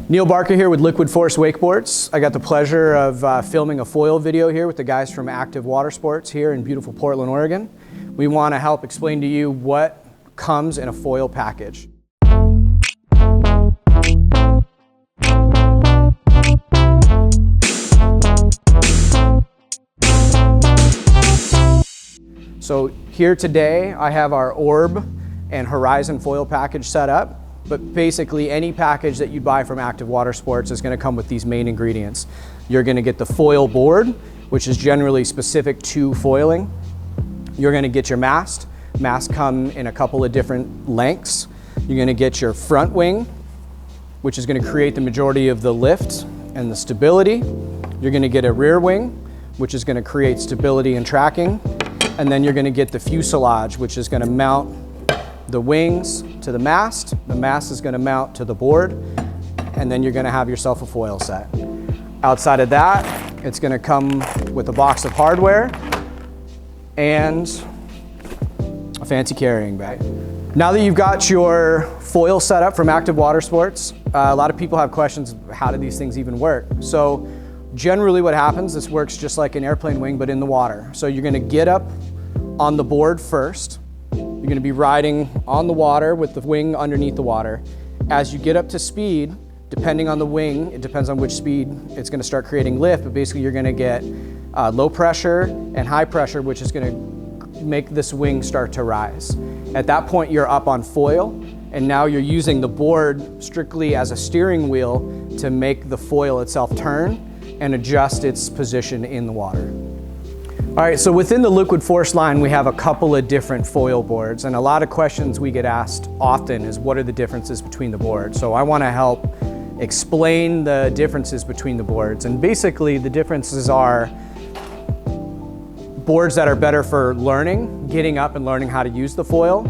Neil Barker here with Liquid Force Wakeboards. I got the pleasure of filming a foil video here with the guys from Active Water Sports here in beautiful Portland, Oregon. We want to help explain to you what comes in a foil package. So here today I have our Orb and Horizon foil package set up. But basically any package that you buy from Active Water Sports is going to come with these main ingredients. You're going to get the foil board, which is generally specific to foiling. You're going to get your mast. Masts come in a couple of different lengths. You're going to get your front wing, which is going to create the majority of the lift and the stability. You're going to get a rear wing, which is going to create stability and tracking. And then you're going to get the fuselage, which is going to mount the wings to the mast. The mast is going to mount to the board, and then you're going to have yourself a foil set. Outside of that, it's going to come with a box of hardware and a fancy carrying bag. Now that you've got your foil set up from Active Water Sports, a lot of people have questions, how do these things even work? So generally what happens, this works just like an airplane wing, but in the water. So you're going to get up on the board first. You're going to be riding on the water with the wing underneath the water. As you get up to speed, depending on the wing, it depends on which speed it's going to start creating lift, but basically you're going to get low pressure and high pressure, which is going to make this wing start to rise. At that point, you're up on foil, and now you're using the board strictly as a steering wheel to make the foil itself turn and adjust its position in the water. All right, so within the Liquid Force line, we have a couple of different foil boards, and a lot of questions we get asked often is what are the differences between the boards? So I want to help explain the differences between the boards, and basically the differences are boards that are better for learning, getting up and learning how to use the foil,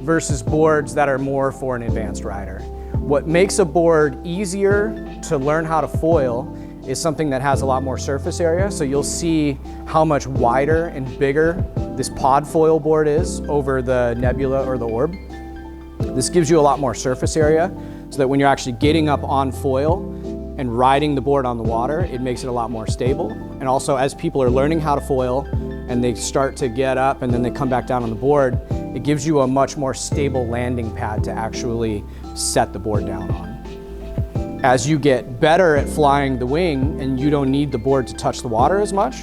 versus boards that are more for an advanced rider. What makes a board easier to learn how to foil is something that has a lot more surface area. So you'll see how much wider and bigger this pod foil board is over the Nebula or the Orb. This gives you a lot more surface area so that when you're actually getting up on foil and riding the board on the water, it makes it a lot more stable. And also as people are learning how to foil and they start to get up and then they come back down on the board, it gives you a much more stable landing pad to actually set the board down on. As you get better at flying the wing and you don't need the board to touch the water as much,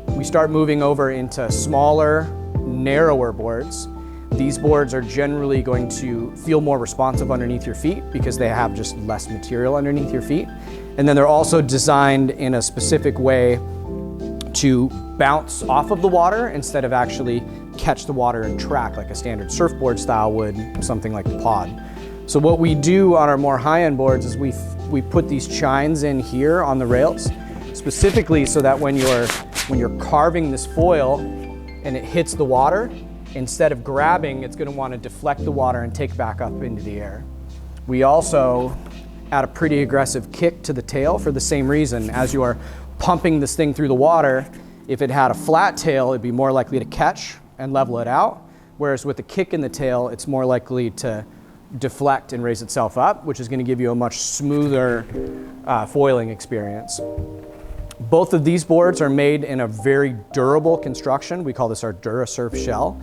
we start moving over into smaller, narrower boards. These boards are generally going to feel more responsive underneath your feet because they have just less material underneath your feet. And then they're also designed in a specific way to bounce off of the water instead of actually catch the water and track like a standard surfboard style would, something like the pod. So what we do on our more high-end boards is we put these chines in here on the rails, specifically so that when you're carving this foil and it hits the water, instead of grabbing, it's going to want to deflect the water and take back up into the air. We also add a pretty aggressive kick to the tail for the same reason. As you are pumping this thing through the water, if it had a flat tail, it'd be more likely to catch and level it out, whereas with the kick in the tail, it's more likely to deflect and raise itself up, which is going to give you a much smoother foiling experience. Both of these boards are made in a very durable construction. We call this our DuraSurf shell.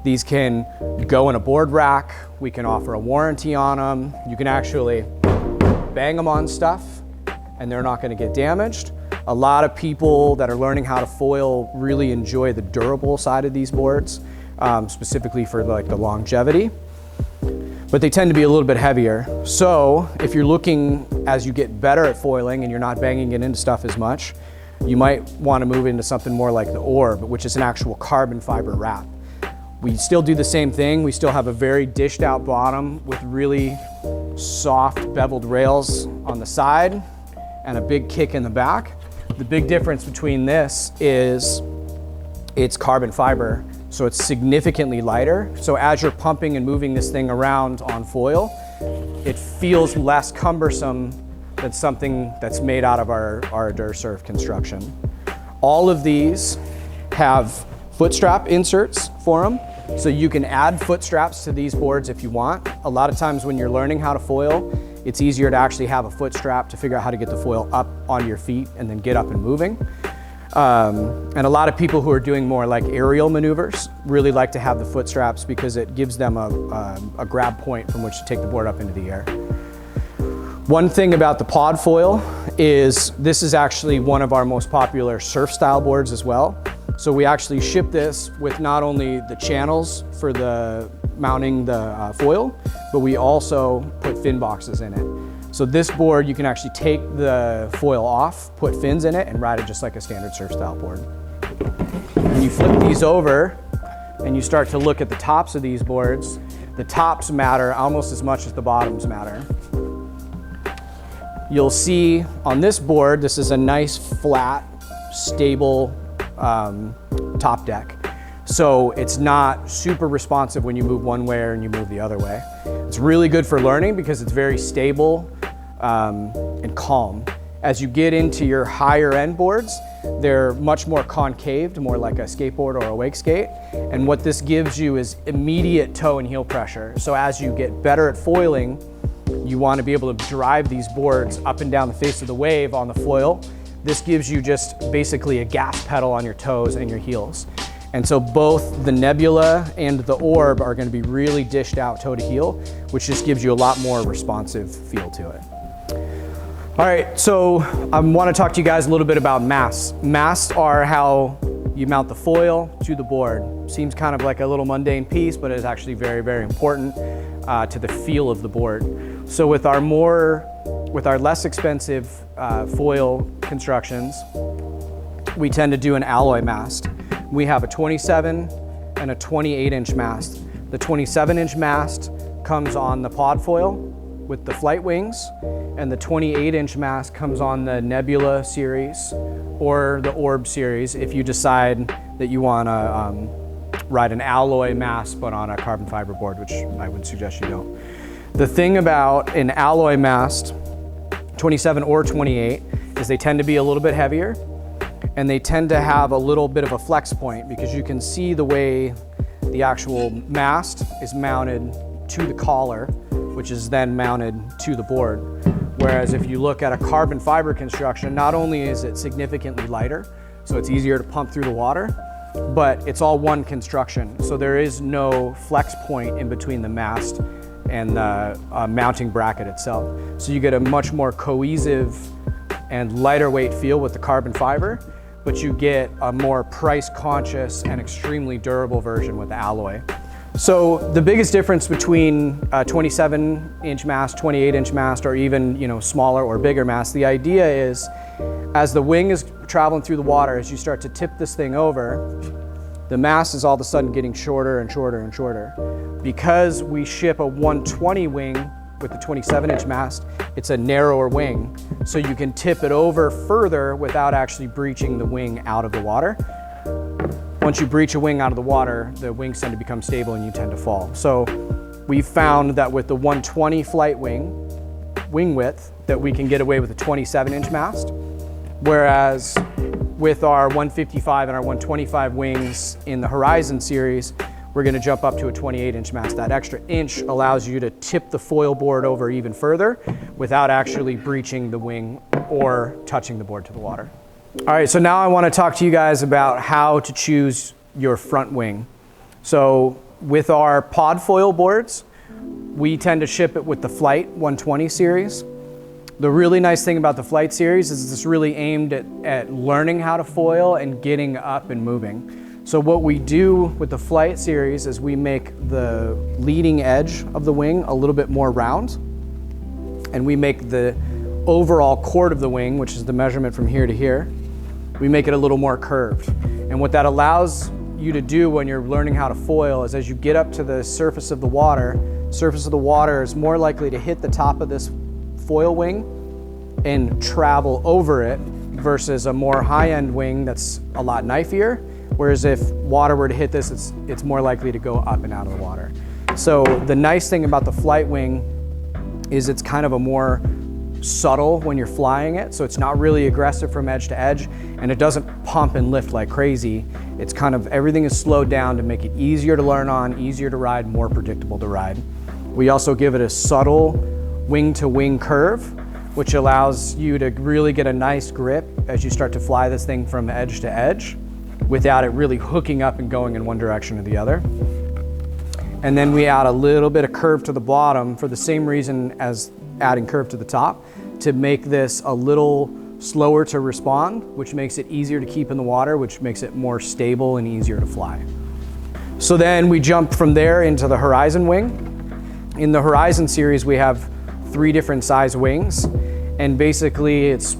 These can go in a board rack. We can offer a warranty on them. You can actually bang them on stuff and they're not going to get damaged. A lot of people that are learning how to foil really enjoy the durable side of these boards, specifically for like the longevity. But they tend to be a little bit heavier. So if you're looking, as you get better at foiling and you're not banging it into stuff as much, you might want to move into something more like the Orb, which is an actual carbon fiber wrap. We still do the same thing. We still have a very dished out bottom with really soft beveled rails on the side and a big kick in the back. The big difference between this is it's carbon fiber, so it's significantly lighter. So as you're pumping and moving this thing around on foil, it feels less cumbersome than something that's made out of our DuraSurf construction. All of these have foot strap inserts for them, so you can add foot straps to these boards if you want. A lot of times when you're learning how to foil It's easier to actually have a foot strap to figure out how to get the foil up onto your feet and then get up and moving. And a lot of people who are doing more like aerial maneuvers really like to have the foot straps because it gives them a grab point from which to take the board up into the air. One thing about the pod foil is this is actually one of our most popular surf style boards as well. So we actually ship this with not only the channels for the mounting the foil, but we also put fin boxes in it. So this board, you can actually take the foil off, put fins in it, and ride it just like a standard surf style board. When you flip these over and you start to look at the tops of these boards, the tops matter almost as much as the bottoms matter. You'll see on this board, this is a nice, flat, stable top deck. So it's not super responsive when you move one way and you move the other way. It's really good for learning because it's very stable and calm. As you get into your higher end boards, they're much more concaved, more like a skateboard or a wake skate. And what this gives you is immediate toe and heel pressure. So as you get better at foiling, you want to be able to drive these boards up and down the face of the wave on the foil. This gives you just basically a gas pedal on your toes and your heels. And so both the Nebula and the Orb are going to be really dished out toe to heel, which just gives you a lot more responsive feel to it. All right, so I want to talk to you guys a little bit about masts. Masts are how you mount the foil to the board. Seems kind of like a little mundane piece, but it is actually very, very important to the feel of the board. So with our less expensive foil constructions, we tend to do an alloy mast. We have a 27 and a 28-inch mast. The 27-inch mast comes on the pod foil with the flight wings, and the 28-inch mast comes on the Nebula series or the Orb series if you decide that you want to ride an alloy mast but on a carbon fiber board, which I would suggest you don't. The thing about an alloy mast, 27 or 28, is they tend to be a little bit heavier, and they tend to have a little bit of a flex point because you can see the way the actual mast is mounted to the collar, which is then mounted to the board. Whereas if you look at a carbon fiber construction, not only is it significantly lighter, so it's easier to pump through the water, but it's all one construction. So there is no flex point in between the mast and the mounting bracket itself. So you get a much more cohesive and lighter weight feel with the carbon fiber, but you get a more price conscious and extremely durable version with the alloy. So the biggest difference between a 27-inch mast, 28-inch mast, or even smaller or bigger mast, the idea is as the wing is traveling through the water, as you start to tip this thing over, the mast is all of a sudden getting shorter and shorter and shorter. Because we ship a 120 wing with the 27-inch mast, it's a narrower wing, so you can tip it over further without actually breaching the wing out of the water. Once you breach a wing out of the water, the wings tend to become stable and you tend to fall. So we've found that with the 120 flight wing width, that we can get away with a 27-inch mast, whereas with our 155 and our 125 wings in the Horizon series, we're going to jump up to a 28-inch mast. That extra inch allows you to tip the foil board over even further without actually breaching the wing or touching the board to the water. All right, so now I want to talk to you guys about how to choose your front wing. So with our pod foil boards, we tend to ship it with the Flight 120 series. The really nice thing about the Flight series is it's really aimed at learning how to foil and getting up and moving. So what we do with the Flight series is we make the leading edge of the wing a little bit more round, and we make the overall chord of the wing, which is the measurement from here to here, we make it a little more curved. And what that allows you to do when you're learning how to foil is as you get up to the surface of the water is more likely to hit the top of this foil wing and travel over it versus a more high-end wing that's a lot knifier. Whereas if water were to hit this, it's more likely to go up and out of the water. So the nice thing about the flight wing is it's kind of a more subtle when you're flying it. So it's not really aggressive from edge to edge, and it doesn't pump and lift like crazy. It's kind of, everything is slowed down to make it easier to learn on, easier to ride, more predictable to ride. We also give it a subtle wing-to-wing curve, which allows you to really get a nice grip as you start to fly this thing from edge to edge without it really hooking up and going in one direction or the other. And then we add a little bit of curve to the bottom for the same reason as adding curve to the top, to make this a little slower to respond, which makes it easier to keep in the water, which makes it more stable and easier to fly. So then we jump from there into the Horizon wing. In the Horizon series, we have 3 different size wings, and basically it's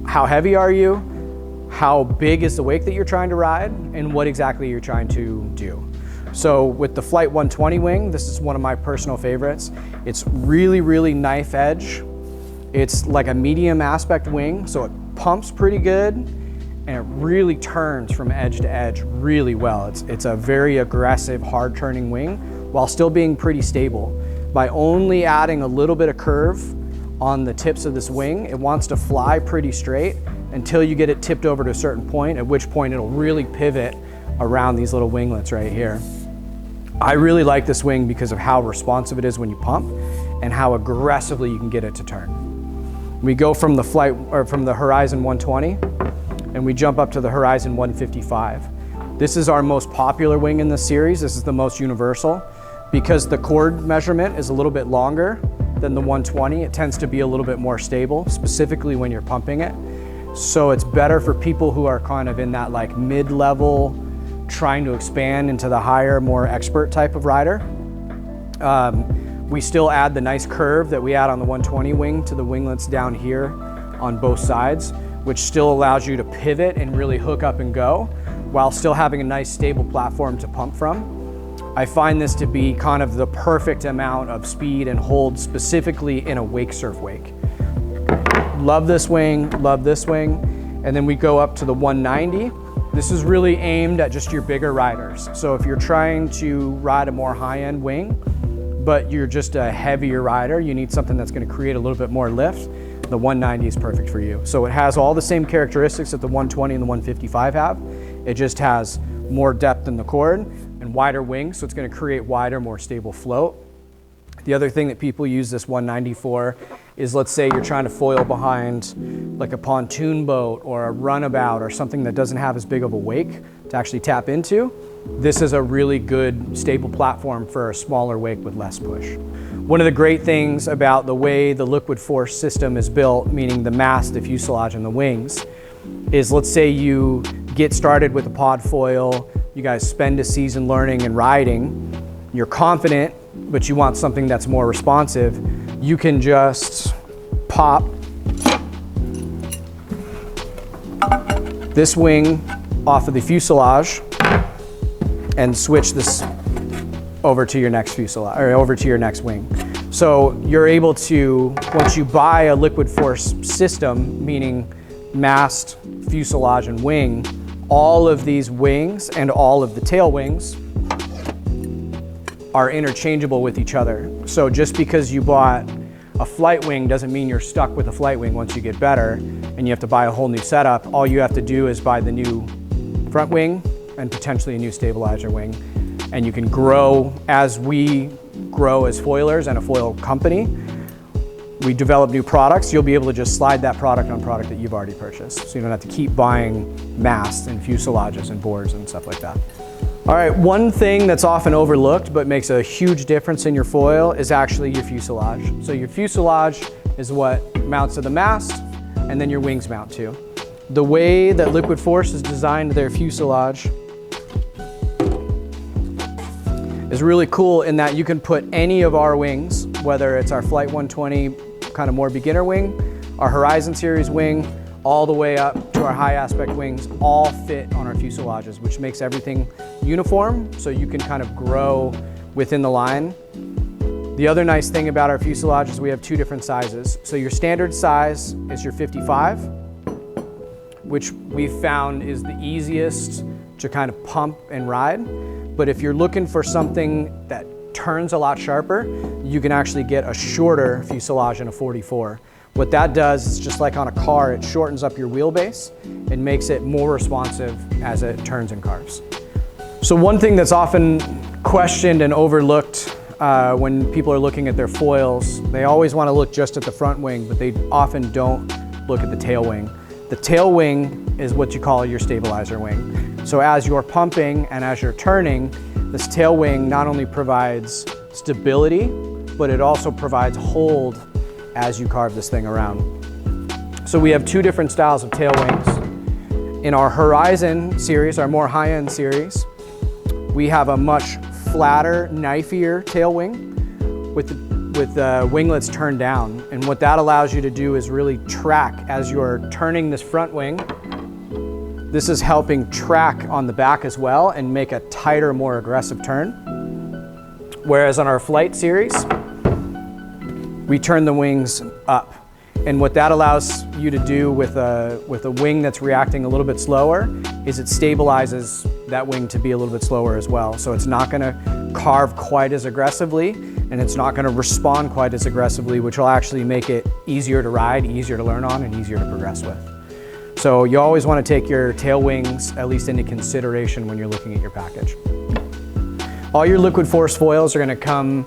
how heavy are you, how big is the wake that you're trying to ride, and what exactly you're trying to do. So with the Flight 120 wing, this is one of my personal favorites. It's really, really knife edge. It's like a medium aspect wing, so it pumps pretty good, and it really turns from edge to edge really well. It's a very aggressive, hard turning wing while still being pretty stable. By only adding a little bit of curve on the tips of this wing, it wants to fly pretty straight until you get it tipped over to a certain point, at which point it'll really pivot around these little winglets right here. I really like this wing because of how responsive it is when you pump and how aggressively you can get it to turn. We go from the Horizon 120 and we jump up to the Horizon 155. This is our most popular wing in this series. This is the most universal. Because the chord measurement is a little bit longer than the 120, it tends to be a little bit more stable, specifically when you're pumping it. So it's better for people who are kind of in that like mid-level, trying to expand into the higher, more expert type of rider. We still add the nice curve that we add on the 120 wing to the winglets down here on both sides, which still allows you to pivot and really hook up and go while still having a nice stable platform to pump from. I find this to be kind of the perfect amount of speed and hold, specifically in a wake surf wake. Love this wing, love this wing. And then we go up to the 190. This is really aimed at just your bigger riders. So if you're trying to ride a more high-end wing, but you're just a heavier rider, you need something that's gonna create a little bit more lift, the 190 is perfect for you. So it has all the same characteristics that the 120 and the 155 have. It just has more depth in the chord and wider wings, so it's going to create wider, more stable float. The other thing that people use this 190 for is, let's say you're trying to foil behind like a pontoon boat or a runabout or something that doesn't have as big of a wake to actually tap into. This is a really good stable platform for a smaller wake with less push. One of the great things about the way the liquid force system is built, meaning the mast, the fuselage, and the wings, is let's say you get started with a pod foil, you guys spend a season learning and riding, you're confident, but you want something that's more responsive, you can just pop this wing off of the fuselage and switch this over to your next fuselage, or over to your next wing. So you're able to, once you buy a liquid force system, meaning mast, fuselage, and wing, all of these wings and all of the tail wings are interchangeable with each other. So just because you bought a flight wing doesn't mean you're stuck with a flight wing once you get better and you have to buy a whole new setup. All you have to do is buy the new front wing and potentially a new stabilizer wing. And you can grow as we grow as foilers and a foil company. We develop new products, you'll be able to just slide that product on product that you've already purchased. So you don't have to keep buying masts and fuselages and boards and stuff like that. All right, one thing that's often overlooked but makes a huge difference in your foil is actually your fuselage. So your fuselage is what mounts to the mast, and then your wings mount to. The way that Liquid Force has designed their fuselage is really cool in that you can put any of our wings, whether it's our Flight 120 kind of more beginner wing, our Horizon series wing, all the way up to our high aspect wings, all fit on our fuselages, which makes everything uniform so you can kind of grow within the line. The other nice thing about our fuselage is we have 2 different sizes. So your standard size is your 55, which we've found is the easiest to kind of pump and ride. But if you're looking for something that turns a lot sharper, you can actually get a shorter fuselage in a 44. What that does is, just like on a car, it shortens up your wheelbase and makes it more responsive as it turns and carves. So one thing that's often questioned and overlooked when people are looking at their foils, they always want to look just at the front wing, but they often don't look at the tail wing. The tail wing is what you call your stabilizer wing. So as you're pumping and as you're turning, this tail wing not only provides stability, but it also provides hold as you carve this thing around. So we have two different styles of tail wings. In our Horizon series, our more high-end series, we have a much flatter, knifier tail wing with the winglets turned down. And what that allows you to do is really track as you're turning this front wing. This is helping track on the back as well and make a tighter, more aggressive turn. Whereas on our Flight series, we turn the wings up. And what that allows you to do with a wing that's reacting a little bit slower is it stabilizes that wing to be a little bit slower as well. So it's not gonna carve quite as aggressively, and it's not gonna respond quite as aggressively, which will actually make it easier to ride, easier to learn on, and easier to progress with. So you always wanna take your tail wings at least into consideration when you're looking at your package. All your liquid force foils are gonna come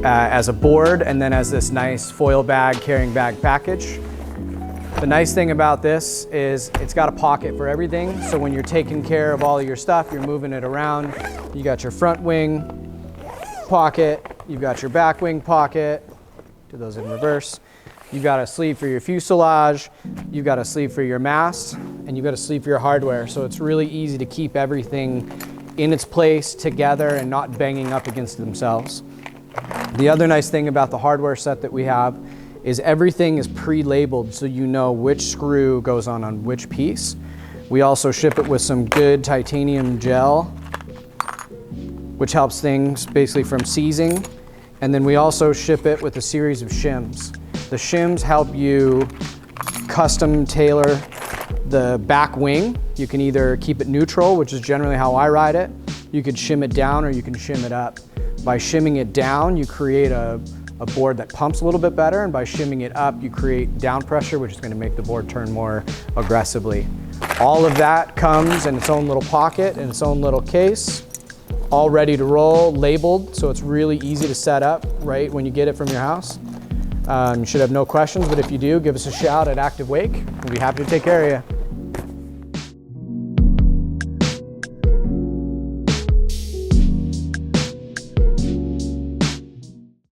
as a board and then as this nice foil bag, carrying bag package. The nice thing about this is it's got a pocket for everything. So when you're taking care of all of your stuff, you're moving it around. You got your front wing pocket, you've got your back wing pocket, do those in reverse. You've got a sleeve for your fuselage, you've got a sleeve for your mast, and you've got a sleeve for your hardware. So it's really easy to keep everything in its place together and not banging up against themselves. The other nice thing about the hardware set that we have is everything is pre-labeled so you know which screw goes on which piece. We also ship it with some good titanium gel, which helps things basically from seizing. And then we also ship it with a series of shims. The shims help you custom tailor the back wing. You can either keep it neutral, which is generally how I ride it. You could shim it down or you can shim it up. By shimming it down, you create a board that pumps a little bit better, and by shimming it up, you create down pressure, which is going to make the board turn more aggressively. All of that comes in its own little pocket, in its own little case, all ready to roll, labeled, so it's really easy to set up right when you get it from your house. You should have no questions, but if you do, give us a shout at Active Wake. We'll be happy to take care of you.